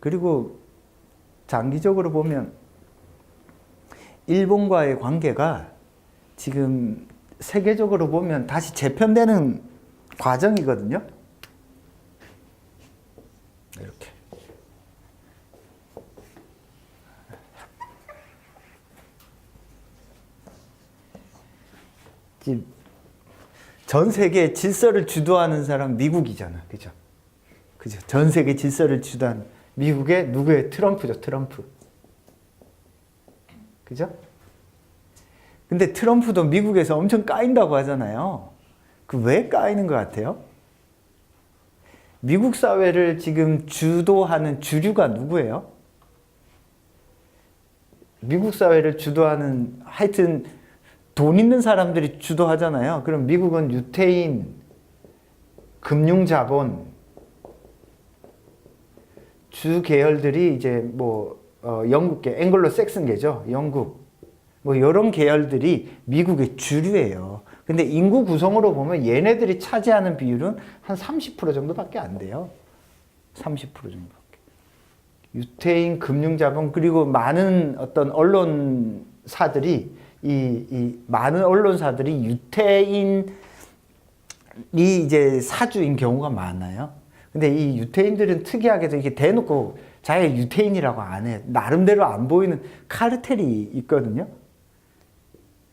그리고 장기적으로 보면 일본과의 관계가 지금 세계적으로 보면 다시 재편되는 과정이거든요. 이렇게. 지금 전 세계 질서를 주도하는 사람 미국이잖아. 그죠? 그죠? 전 세계 질서를 주도하는 미국의 누구의 트럼프죠. 트럼프. 그죠? 근데 트럼프도 미국에서 엄청 까인다고 하잖아요. 그 왜 까이는 것 같아요? 미국 사회를 지금 주도하는 주류가 누구예요? 미국 사회를 주도하는 하여튼 돈 있는 사람들이 주도하잖아요. 그럼 미국은 유태인, 금융자본, 주 계열들이 이제 뭐 영국계, 앵글로색슨계죠. 영국. 뭐 이런 계열들이 미국의 주류예요. 근데 인구 구성으로 보면 얘네들이 차지하는 비율은 한 30% 정도밖에 안 돼요. 30% 정도밖에. 유태인, 금융자본, 그리고 많은 어떤 언론사들이 이 많은 언론사들이 유태인이 이제 사주인 경우가 많아요. 근데 이 유태인들은 특이하게도 이게 대놓고 자기가 유태인이라고 안 해. 나름대로 안 보이는 카르텔이 있거든요.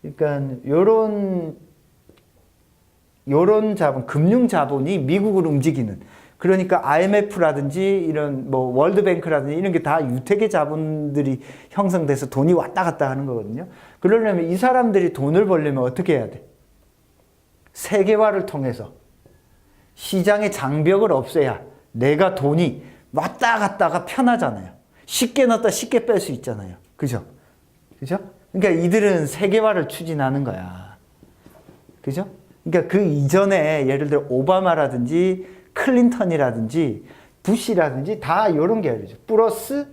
그러니까 요런 자본, 금융 자본이 미국을 움직이는, 그러니까 IMF라든지 이런 뭐 월드뱅크라든지 이런 게 다 유태계 자본들이 형성돼서 돈이 왔다 갔다 하는 거거든요. 그러려면 이 사람들이 돈을 벌려면 어떻게 해야 돼? 세계화를 통해서 시장의 장벽을 없애야 내가 돈이 왔다 갔다가 편하잖아요. 쉽게 넣었다 쉽게 뺄 수 있잖아요. 그죠? 그죠? 그러니까 이들은 세계화를 추진하는 거야. 그죠? 그러니까 그 이전에 예를 들어 오바마라든지 클린턴이라든지 부시라든지 다 이런 계열이죠. 플러스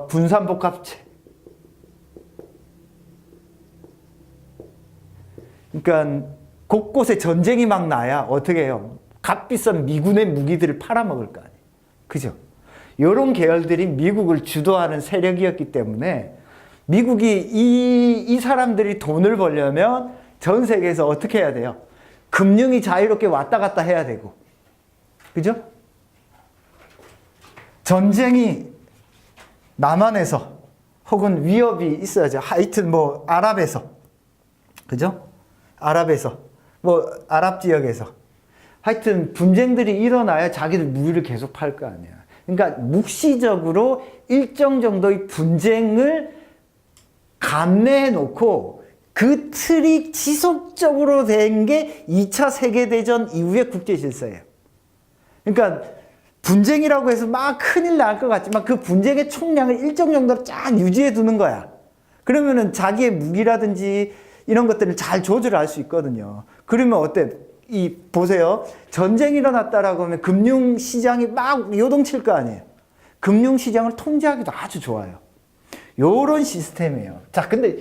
분산복합체. 그러니까 곳곳에 전쟁이 막 나야 어떻게 해요? 값비싼 미군의 무기들을 팔아먹을 거 아니에요. 그죠? 이런 계열들이 미국을 주도하는 세력이었기 때문에 미국이 이 사람들이 돈을 벌려면 전 세계에서 어떻게 해야 돼요? 금융이 자유롭게 왔다 갔다 해야 되고. 그죠? 전쟁이 남한에서 혹은 위협이 있어야죠. 하여튼 뭐 아랍에서. 그죠? 아랍에서. 뭐 아랍 지역에서. 하여튼 분쟁들이 일어나야 자기들 무기를 계속 팔 거 아니야. 그러니까 묵시적으로 일정 정도의 분쟁을 감내해 놓고 그 틀이 지속적으로 된 게 2차 세계대전 이후의 국제 질서예요. 그러니까 분쟁이라고 해서 막 큰일 날 것 같지만 그 분쟁의 총량을 일정 정도로 쫙 유지해 두는 거야. 그러면은 자기의 무기라든지 이런 것들을 잘 조절할 수 있거든요. 그러면 어때? 보세요. 전쟁이 일어났다라고 하면 금융시장이 막 요동칠 거 아니에요. 금융시장을 통제하기도 아주 좋아요. 요런 시스템이에요. 자, 근데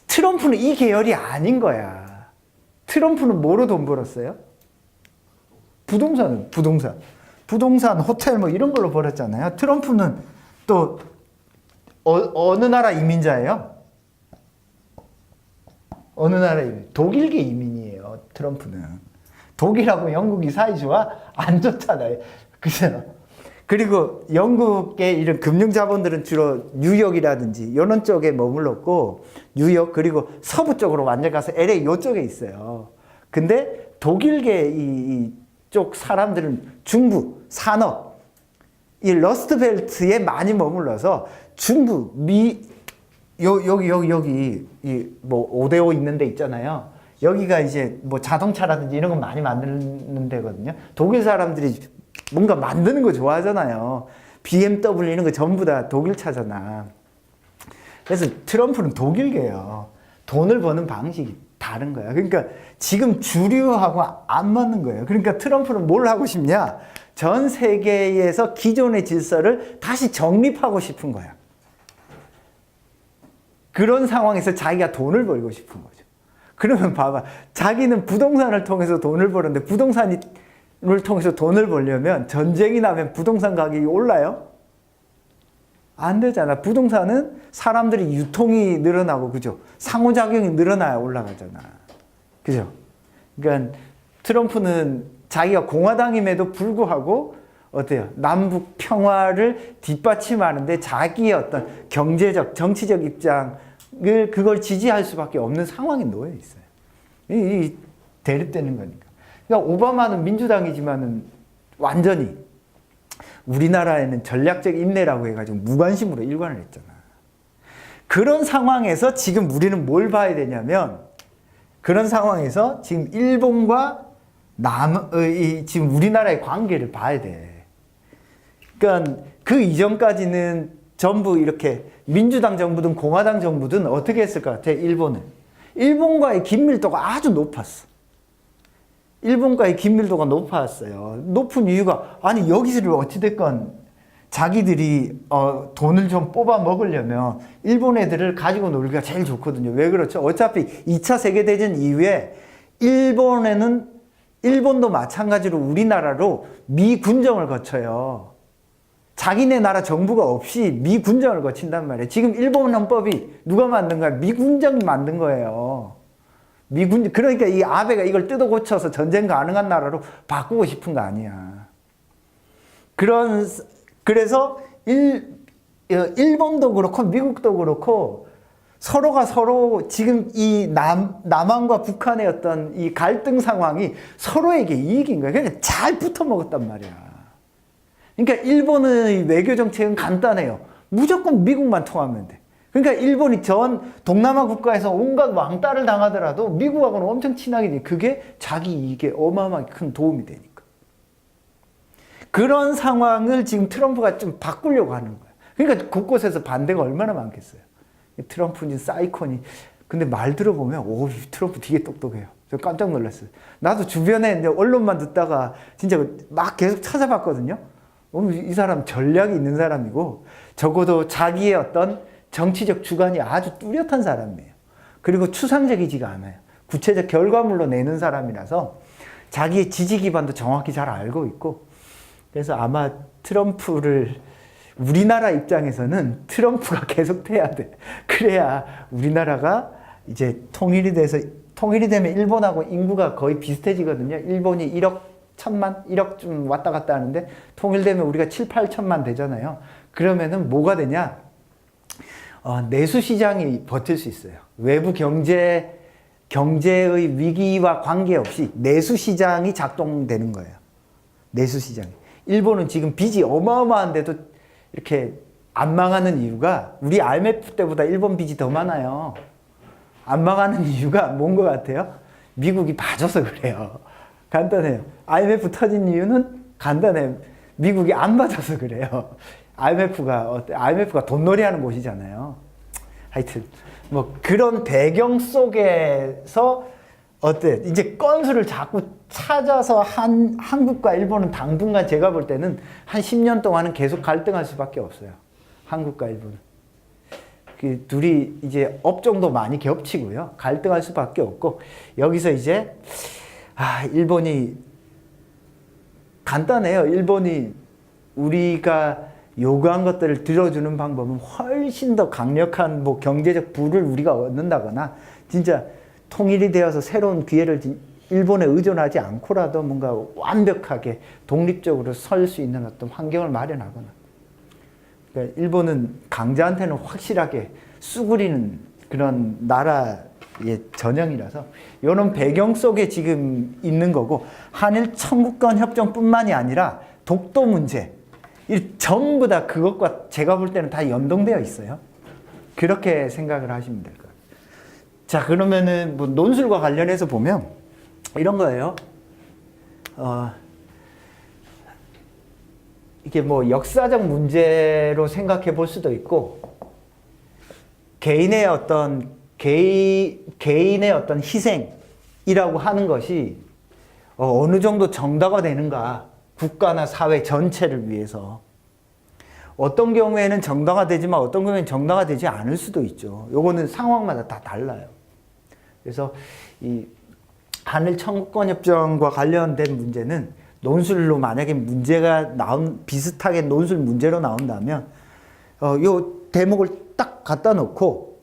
트럼프는 이 계열이 아닌 거야. 트럼프는 뭐로 돈 벌었어요? 부동산, 호텔 뭐 이런 걸로 벌었잖아요. 트럼프는 또 어느 나라 이민자예요? 어느 나라 이민? 독일계 이민이에요. 트럼프는. 독일하고 영국이 사이 좋아? 안 좋잖아요. 그죠? 그리고 영국의 이런 금융자본들은 주로 뉴욕이라든지 이런 쪽에 머물렀고, 뉴욕 그리고 서부 쪽으로 완전 가서 LA 이쪽에 있어요. 근데 독일계 이쪽 사람들은 중부, 산업, 이 러스트벨트에 많이 머물러서 중부, 여기 뭐 5대5 있는 데 있잖아요. 여기가 이제 뭐 자동차라든지 이런 거 많이 만드는 데거든요. 독일 사람들이 뭔가 만드는 거 좋아하잖아요. BMW 이런 거 전부 다 독일 차잖아. 그래서 트럼프는 독일계예요. 돈을 버는 방식이 다른 거야. 그러니까 지금 주류하고 안 맞는 거예요. 그러니까 트럼프는 뭘 하고 싶냐? 전 세계에서 기존의 질서를 다시 정립하고 싶은 거야. 그런 상황에서 자기가 돈을 벌고 싶은 거죠. 그러면 봐봐. 자기는 부동산을 통해서 돈을 버는데 부동산이 통해서 돈을 벌려면 전쟁이 나면 부동산 가격이 올라요? 안 되잖아. 부동산은 사람들이 유통이 늘어나고, 그죠? 상호작용이 늘어나야 올라가잖아. 그죠? 그러니까 트럼프는 자기가 공화당임에도 불구하고 어때요? 남북 평화를 뒷받침하는데 자기의 어떤 경제적, 정치적 입장을 그걸 지지할 수밖에 없는 상황에 놓여 있어요. 이 대립되는 거니까. 그러니까 오바마는 민주당이지만은 완전히 우리나라에는 전략적 인내라고 해가지고 무관심으로 일관을 했잖아. 그런 상황에서 지금 우리는 뭘 봐야 되냐면, 그런 상황에서 지금 일본과 지금 우리나라의 관계를 봐야 돼. 그러니까 그 이전까지는 전부 이렇게 민주당 정부든 공화당 정부든 어떻게 했을 것 같아? 일본은. 일본과의 긴밀도가 아주 높았어. 일본과의 긴밀도가 높았어요. 높은 이유가, 아니 여기서를 어찌됐건 자기들이 돈을 좀 뽑아 먹으려면 일본 애들을 가지고 놀기가 제일 좋거든요. 왜 그렇죠? 어차피 2차 세계대전 이후에 일본도 마찬가지로 우리나라로 미군정을 거쳐요. 자기네 나라 정부가 없이 미군정을 거친단 말이에요. 지금 일본 헌법이 누가 만든 거야? 미군정이 만든 거예요. 그러니까 이 아베가 이걸 뜯어 고쳐서 전쟁 가능한 나라로 바꾸고 싶은 거 아니야. 그래서 일본도 그렇고 미국도 그렇고 서로가 서로 지금 이 남한과 북한의 어떤 이 갈등 상황이 서로에게 이익인 거야. 그러니까 잘 붙어 먹었단 말이야. 그러니까 일본의 외교 정책은 간단해요. 무조건 미국만 통하면 돼. 그러니까 일본이 전 동남아 국가에서 온갖 왕따를 당하더라도 미국하고는 엄청 친하게 돼. 그게 자기 이익에 어마어마하게 큰 도움이 되니까. 그런 상황을 지금 트럼프가 좀 바꾸려고 하는 거야. 그러니까 곳곳에서 반대가 얼마나 많겠어요. 트럼프는 사이콘이. 근데 말 들어보면 트럼프 되게 똑똑해요. 저 깜짝 놀랐어요. 나도 주변에 이제 언론만 듣다가 진짜 막 계속 찾아봤거든요. 이 사람 전략이 있는 사람이고 적어도 자기의 어떤 정치적 주관이 아주 뚜렷한 사람이에요. 그리고 추상적이지가 않아요. 구체적 결과물로 내는 사람이라서 자기의 지지 기반도 정확히 잘 알고 있고, 그래서 아마 우리나라 입장에서는 트럼프가 계속 돼야 돼. 그래야 우리나라가 이제 통일이 되면 일본하고 인구가 거의 비슷해지거든요. 일본이 1억 1천만, 1억 좀 왔다 갔다 하는데 통일되면 우리가 7, 8천만 되잖아요. 그러면은 뭐가 되냐? 내수 시장이 버틸 수 있어요. 외부 경제의 위기와 관계없이 내수 시장이 작동되는 거예요. 내수 시장이. 일본은 지금 빚이 어마어마한데도 이렇게 안 망하는 이유가, 우리 IMF 때보다 일본 빚이 더 많아요. 안 망하는 이유가 뭔 것 같아요? 미국이 봐줘서 그래요. 간단해요. IMF 터진 이유는 간단해요. 미국이 안 봐줘서 그래요. IMF가 돈놀이 하는 곳이잖아요. 하여튼 뭐 그런 배경 속에서 이제 건수를 자꾸 찾아서 한국과 일본은 당분간 제가 볼 때는 한 10년 동안은 계속 갈등할 수밖에 없어요. 한국과 일본은. 그 둘이 이제 업종도 많이 겹치고요. 갈등할 수밖에 없고, 여기서 이제 일본이 간단해요. 일본이 우리가 요구한 것들을 들어주는 방법은 훨씬 더 강력한 경제적 부를 우리가 얻는다거나, 진짜 통일이 되어서 새로운 기회를 일본에 의존하지 않고라도 뭔가 완벽하게 독립적으로 설 수 있는 어떤 환경을 마련하거나. 그러니까 일본은 강자한테는 확실하게 쑤그리는 그런 나라의 전형이라서 이런 배경 속에 지금 있는 거고, 한일 청구권 협정뿐만이 아니라 독도 문제, 전부 다 그것과 제가 볼 때는 다 연동되어 있어요. 그렇게 생각을 하시면 될 거예요. 자, 그러면은 논술과 관련해서 보면 이런 거예요. 이게 역사적 문제로 생각해 볼 수도 있고, 개인의 어떤 희생이라고 하는 것이 어느 정도 정당화되는가, 국가나 사회 전체를 위해서. 어떤 경우에는 정당화되지만 어떤 경우에는 정당화되지 않을 수도 있죠. 요거는 상황마다 다 달라요. 그래서 이 한일 청구권 협정과 관련된 문제는 논술로 만약에 비슷하게 논술 문제로 나온다면, 요 대목을 딱 갖다 놓고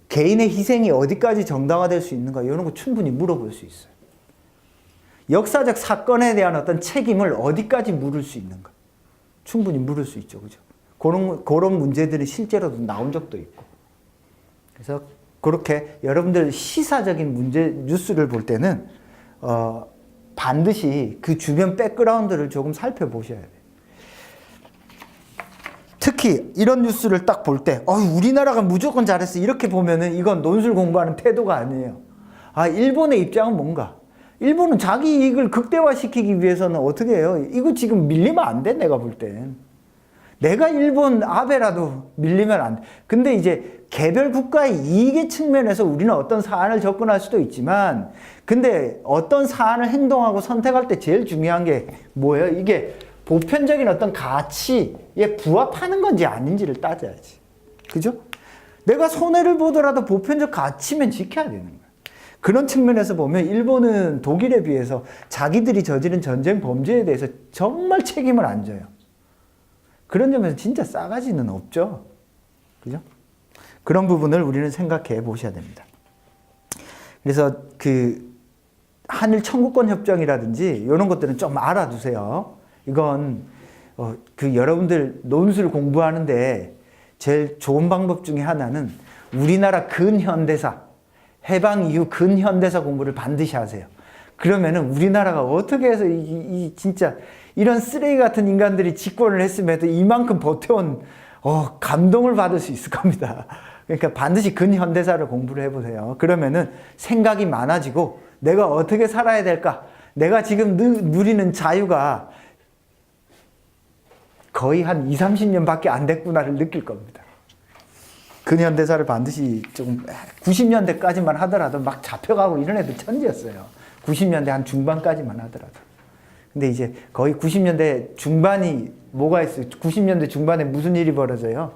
개인의 희생이 어디까지 정당화될 수 있는가, 이런 거 충분히 물어볼 수 있어요. 역사적 사건에 대한 어떤 책임을 어디까지 물을 수 있는가, 충분히 물을 수 있죠. 그죠? 그런 문제들이 실제로도 나온 적도 있고. 그래서 그렇게 여러분들 시사적인 문제, 뉴스를 볼 때는, 반드시 그 주변 백그라운드를 조금 살펴보셔야 돼요. 특히 이런 뉴스를 딱 볼 때, 우리나라가 무조건 잘했어, 이렇게 보면은 이건 논술 공부하는 태도가 아니에요. 일본의 입장은 뭔가? 일본은 자기 이익을 극대화시키기 위해서는 어떻게 해요? 이거 지금 밀리면 안 돼, 내가 볼 땐. 내가 일본 아베라도 밀리면 안 돼. 근데 이제 개별 국가의 이익의 측면에서 우리는 어떤 사안을 접근할 수도 있지만, 근데 어떤 사안을 행동하고 선택할 때 제일 중요한 게 뭐예요? 이게 보편적인 어떤 가치에 부합하는 건지 아닌지를 따져야지. 그죠? 내가 손해를 보더라도 보편적 가치면 지켜야 되는 거야. 그런 측면에서 보면 일본은 독일에 비해서 자기들이 저지른 전쟁 범죄에 대해서 정말 책임을 안 져요. 그런 점에서 진짜 싸가지는 없죠. 그죠? 그런 부분을 우리는 생각해 보셔야 됩니다. 그래서 한일 청구권 협정이라든지 이런 것들은 좀 알아두세요. 이건 여러분들 논술 공부하는데 제일 좋은 방법 중에 하나는 우리나라 근현대사, 해방 이후 근현대사 공부를 반드시 하세요. 그러면은 우리나라가 어떻게 해서 진짜 이런 쓰레기 같은 인간들이 집권을 했음에도 이만큼 버텨온 감동을 받을 수 있을 겁니다. 그러니까 반드시 근현대사를 공부를 해보세요. 그러면은 생각이 많아지고 내가 어떻게 살아야 될까? 내가 지금 누리는 자유가 거의 한 20, 30년밖에 안 됐구나를 느낄 겁니다. 근현대사를 반드시 조금 90년대까지만 하더라도 막 잡혀가고 이런 애들 천지였어요. 90년대 한 중반까지만 하더라도. 근데 이제 거의 90년대 중반이 뭐가 있어요? 90년대 중반에 무슨 일이 벌어져요?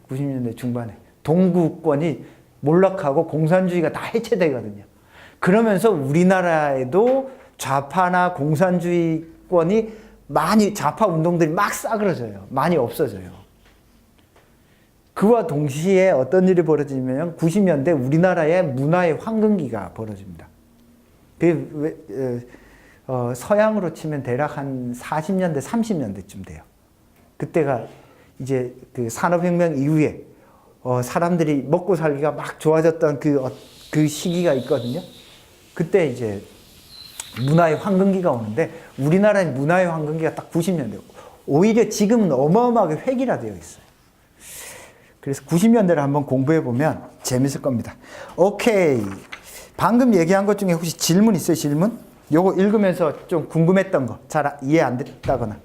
90년대 중반에 동구권이 몰락하고 공산주의가 다 해체되거든요. 그러면서 우리나라에도 좌파나 공산주의권이 많이, 좌파 운동들이 막 싸그러져요. 많이 없어져요. 그와 동시에 어떤 일이 벌어지냐면 90년대 우리나라의 문화의 황금기가 벌어집니다. 서양으로 치면 대략 한 40년대, 30년대쯤 돼요. 그때가 이제 그 산업혁명 이후에 사람들이 먹고 살기가 막 좋아졌던 그 시기가 있거든요. 그때 이제 문화의 황금기가 오는데 우리나라의 문화의 황금기가 딱 90년대고 오히려 지금은 어마어마하게 획일화되어 있어요. 그래서 90년대를 한번 공부해 보면 재밌을 겁니다. 오케이. 방금 얘기한 것 중에 혹시 질문 있어요? 질문? 요거 읽으면서 좀 궁금했던 거, 잘 이해 안 됐다거나.